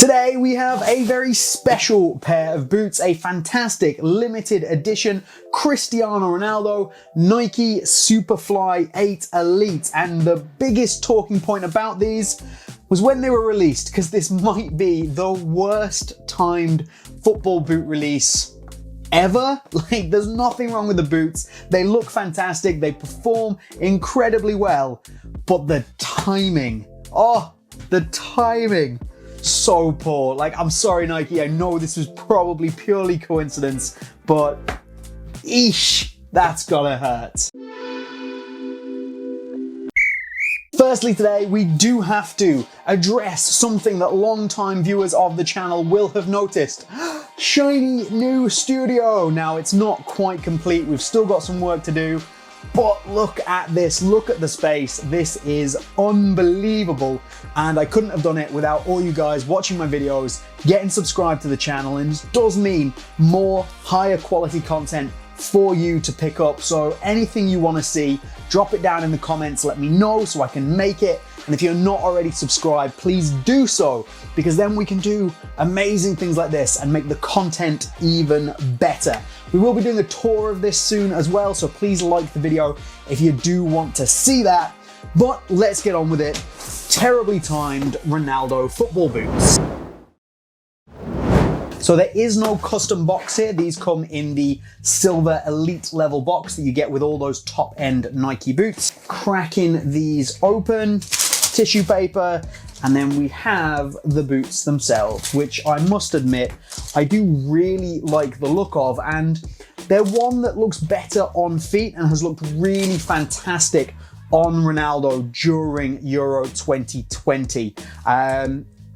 Today we have a very special pair of boots, a fantastic limited edition Cristiano Ronaldo Nike Superfly 8 Elite, and the biggest talking point about these was when they were released, because this might be the worst timed football boot release ever. Like, there's nothing wrong with the boots, they look fantastic, they perform incredibly well, but the timing, the timing, so poor. Like, I'm sorry Nike, I know this was probably purely coincidence, but eesh, that's gotta hurt. Firstly, today we do have to address something that long-time viewers of the channel will have noticed. Shiny new studio. Now, it's not quite complete, we've still got some work to do, but look at this, look at the space. This is unbelievable, and I couldn't have done it without all you guys watching my videos, getting subscribed to the channel, and it does mean more higher quality content for you to pick up. So anything you want to see, drop it down in the comments, let me know so I can make it. And if you're not already subscribed, please do so, because then we can do amazing things like this and make the content even better. We will be doing a tour of this soon as well, so please like the video if you do want to see that. But let's get on with it. Terribly timed Ronaldo football boots. So there is no custom box here. These come in the silver elite level box that you get with all those top end Nike boots. Cracking these open, tissue paper, and then we have the boots themselves, which I must admit, I do really like the look of, and they're one that looks better on feet and has looked really fantastic on Ronaldo during Euro 2020.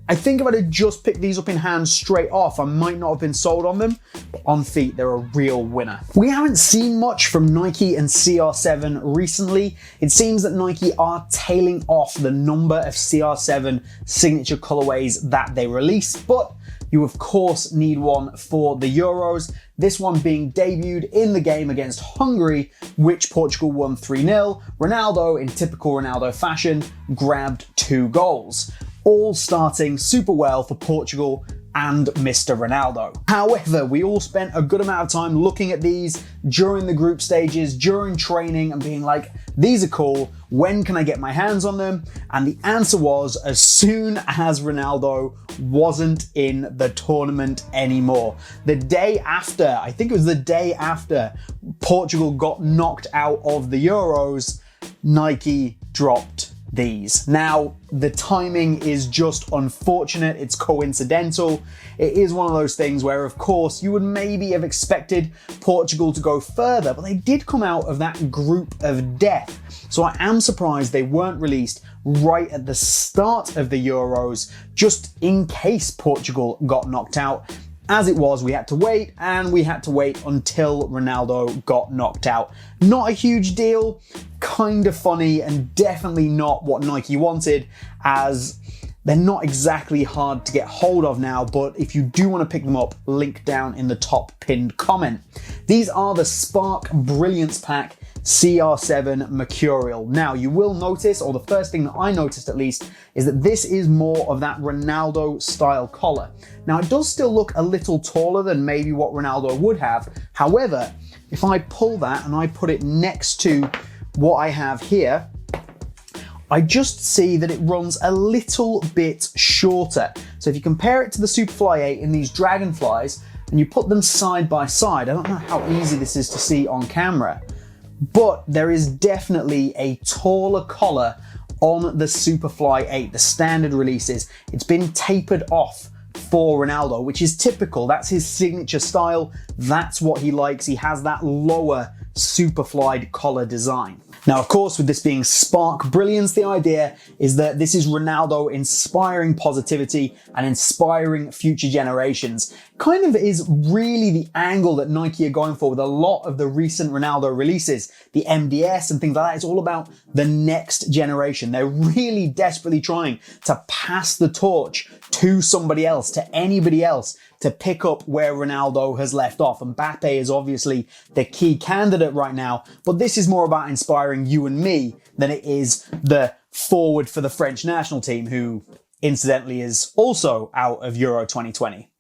I think if I'd have just picked these up in hand straight off, I might not have been sold on them, but on feet, they're a real winner. We haven't seen much from Nike and CR7 recently. It seems that Nike are tailing off the number of CR7 signature colorways that they release, but you of course need one for the Euros. This one being debuted in the game against Hungary, which Portugal won 3-0. Ronaldo, in typical Ronaldo fashion, grabbed 2 goals. All starting super well for Portugal and Mr. Ronaldo. However, we all spent a good amount of time looking at these during the group stages, during training, and being like, these are cool, when can I get my hands on them? And the answer was, as soon as Ronaldo wasn't in the tournament anymore. The day after, I think it was the day after Portugal got knocked out of the Euros, Nike dropped these. Now, the timing is just unfortunate, it's coincidental. It is one of those things where, of course, you would maybe have expected Portugal to go further, but they did come out of that group of death. So I am surprised they weren't released right at the start of the Euros, just in case Portugal got knocked out. As it was, we had to wait, and we had to wait until Ronaldo got knocked out. Not a huge deal, kind of funny, and definitely not what Nike wanted, as they're not exactly hard to get hold of now, but if you do want to pick them up, link down in the top pinned comment. These are the Spark Brilliance pack CR7 Mercurial. Now, you will notice, or the first thing that I noticed at least, is that this is more of that Ronaldo style collar. Now, it does still look a little taller than maybe what Ronaldo would have. However, if I pull that and I put it next to what I have here, I just see that it runs a little bit shorter. So if you compare it to the Superfly 8 in these Dragonflies, and you put them side by side, I don't know how easy this is to see on camera, but there is definitely a taller collar on the Superfly 8, the standard releases. It's been tapered off for Ronaldo, which is typical. That's his signature style. That's what he likes. He has that lower Superfly collar design. Now, of course, with this being Spark Brilliance, the idea is that this is Ronaldo inspiring positivity and inspiring future generations. Kind of is really the angle that Nike are going for with a lot of the recent Ronaldo releases, the MDS and things like that. It's all about the next generation. They're really desperately trying to pass the torch to somebody else, to anybody else, to pick up where Ronaldo has left off. Mbappe is obviously the key candidate right now, but this is more about inspiring you and me than it is the forward for the French national team, who incidentally is also out of Euro 2020.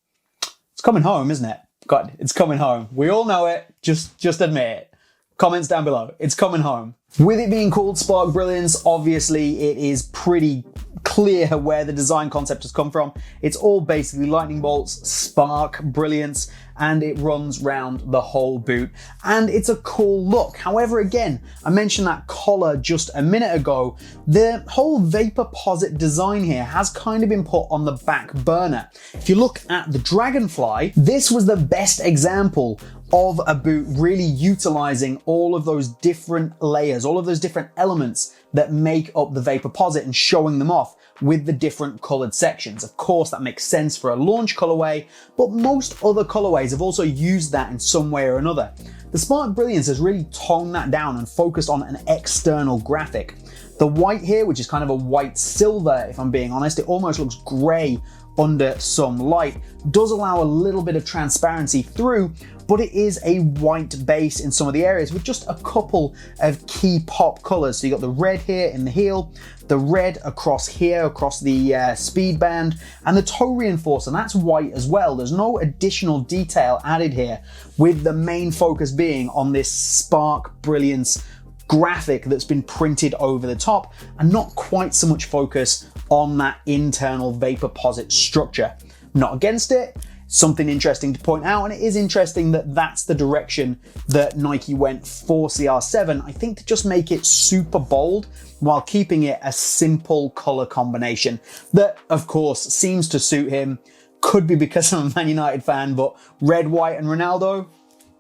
It's coming home, isn't it? God, it's coming home. We all know it. Just admit it. Comments down below. It's coming home. With it being called Spark Brilliance, obviously it is pretty clear where the design concept has come from. It's all basically lightning bolts, Spark Brilliance, and it runs round the whole boot. And it's a cool look. However, again, I mentioned that collar just a minute ago. The whole Vaporposit design here has kind of been put on the back burner. If you look at the Dragonfly, this was the best example of a boot really utilizing all of those different layers, all of those different elements that make up the Vaporposit and showing them off with the different colored sections. Of course, that makes sense for a launch colorway, but most other colorways have also used that in some way or another. The Spark Brilliance has really toned that down and focused on an external graphic. The white here, which is kind of a white silver, if I'm being honest, it almost looks gray under some light, does allow a little bit of transparency through, but it is a white base in some of the areas with just a couple of key pop colors. So you got the red here in the heel, the red across here, across the speed band, and the toe reinforcer, and that's white as well. There's no additional detail added here, with the main focus being on this Spark Brilliance graphic that's been printed over the top, and not quite so much focus on that internal Vaporposit structure. I'm not against it. Something interesting to point out, and it is interesting that that's the direction that Nike went for CR7, I think, to just make it super bold while keeping it a simple color combination that, of course, seems to suit him. Could be because I'm a Man United fan, but red, white, and Ronaldo,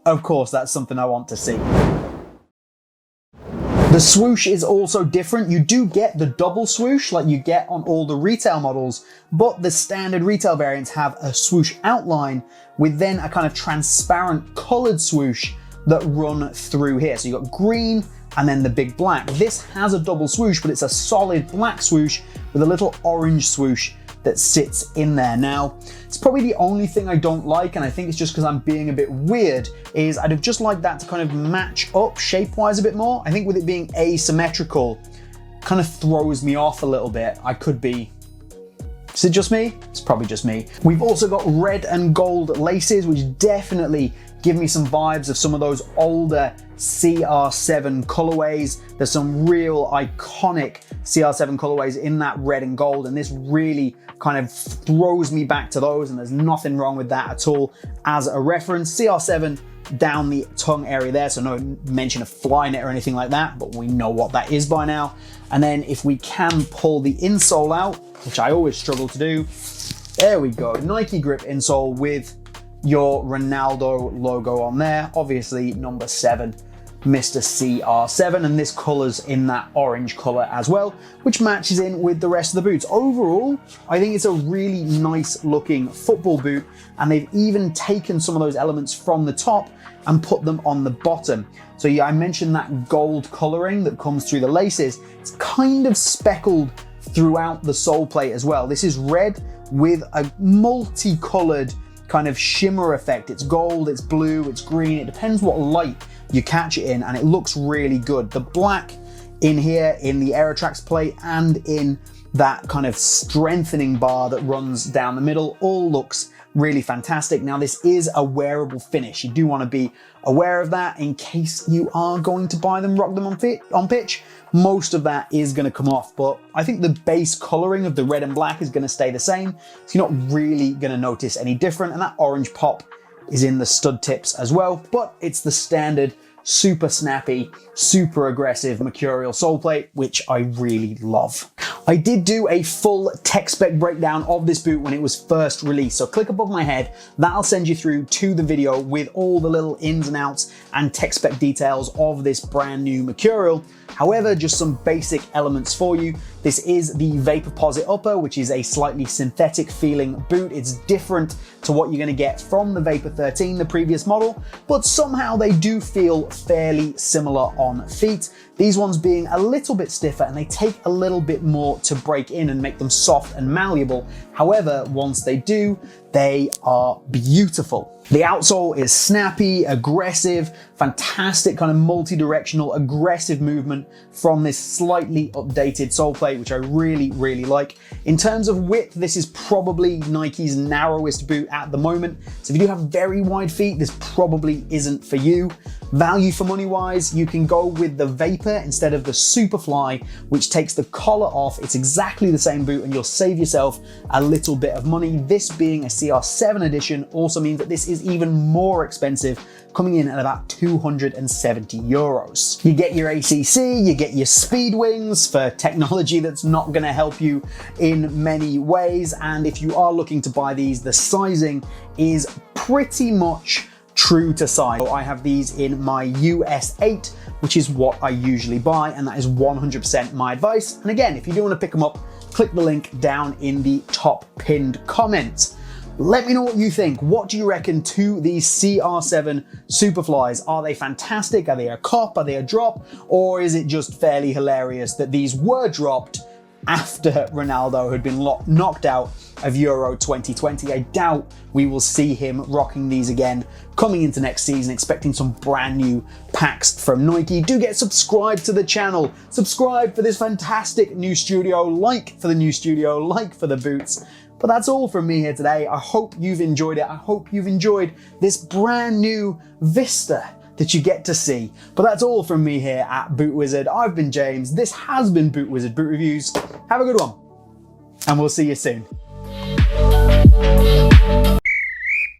of course, that's something I want to see. The swoosh is also different. You do get the double swoosh like you get on all the retail models, but the standard retail variants have a swoosh outline with then a kind of transparent colored swoosh that run through here. So you've got green and then the big black. This has a double swoosh, but it's a solid black swoosh with a little orange swoosh that sits in there. Now, it's probably the only thing I don't like, and I think it's just because I'm being a bit weird, is I'd have just liked that to kind of match up shape-wise a bit more. I think with it being asymmetrical, kind of throws me off a little bit. I could be... Is it just me? It's probably just me. We've also got red and gold laces, which definitely give me some vibes of some of those older CR7 colorways. There's some real iconic CR7 colorways in that red and gold, and this really kind of throws me back to those, and there's nothing wrong with that at all as a reference. CR7 down the tongue area there, so no mention of flying it or anything like that, but we know what that is by now. And then if we can pull the insole out, which I always struggle to do, there we go. Nike grip insole with your Ronaldo logo on there. Obviously number 7, Mr. CR7, and this color's in that orange color as well, which matches in with the rest of the boots. Overall, I think it's a really nice looking football boot, and they've even taken some of those elements from the top and put them on the bottom. So yeah, I mentioned that gold coloring that comes through the laces. It's kind of speckled throughout the sole plate as well. This is red with a multicolored kind of shimmer effect. It's gold, it's blue, it's green. It depends what light you catch it in, and it looks really good. The black in here in the Aerotrax plate and in that kind of strengthening bar that runs down the middle all looks really fantastic. Now, this is a wearable finish. You do want to be aware of that in case you are going to buy them, rock them on pitch. Most of that is going to come off, but I think the base coloring of the red and black is going to stay the same, so you're not really going to notice any different, and that orange pop is in the stud tips as well, but it's the standard super snappy, super aggressive Mercurial sole plate, which I really love. I did do a full tech spec breakdown of this boot when it was first released, so click above my head, that'll send you through to the video with all the little ins and outs and tech spec details of this brand new Mercurial. However, just some basic elements for you. This is the Vaporposit upper, which is a slightly synthetic feeling boot. It's different to what you're going to get from the Vapor 13, the previous model, but somehow they do feel fairly similar on feet. These ones being a little bit stiffer, and they take a little bit more to break in and make them soft and malleable However, once they do, they are beautiful. The outsole is snappy, aggressive, fantastic kind of multi-directional, aggressive movement from this slightly updated sole plate, which I really, really like. In terms of width, this is probably Nike's narrowest boot at the moment. So if you do have very wide feet, this probably isn't for you. Value for money wise, you can go with the Vapor instead of the Superfly, which takes the collar off. It's exactly the same boot and you'll save yourself a little bit of money. This being a CR7 edition also means that this is even more expensive, coming in at about 270 euros. You get your ACC, you get your speed wings for technology that's not gonna help you in many ways. And if you are looking to buy these, the sizing is pretty much true to size. So I have these in my US 8, which is what I usually buy, and that is 100% my advice. And again, if you do want to pick them up, click the link down in the top pinned comment. Let me know what you think. What do you reckon to these CR7 Superflies? Are they fantastic? Are they a cop? Are they a drop? Or is it just fairly hilarious that these were dropped after Ronaldo had been knocked out of Euro 2020? I doubt we will see him rocking these again coming into next season, expecting some brand new packs from Nike. Do get subscribed to the channel, subscribe for this fantastic new studio, like for the new studio, like for the boots. But that's all from me here today. I hope you've enjoyed it. I hope you've enjoyed this brand new vista that you get to see. But that's all from me here at Boot Wizard. I've been James. This has been Boot Wizard Boot Reviews. Have a good one, and we'll see you soon.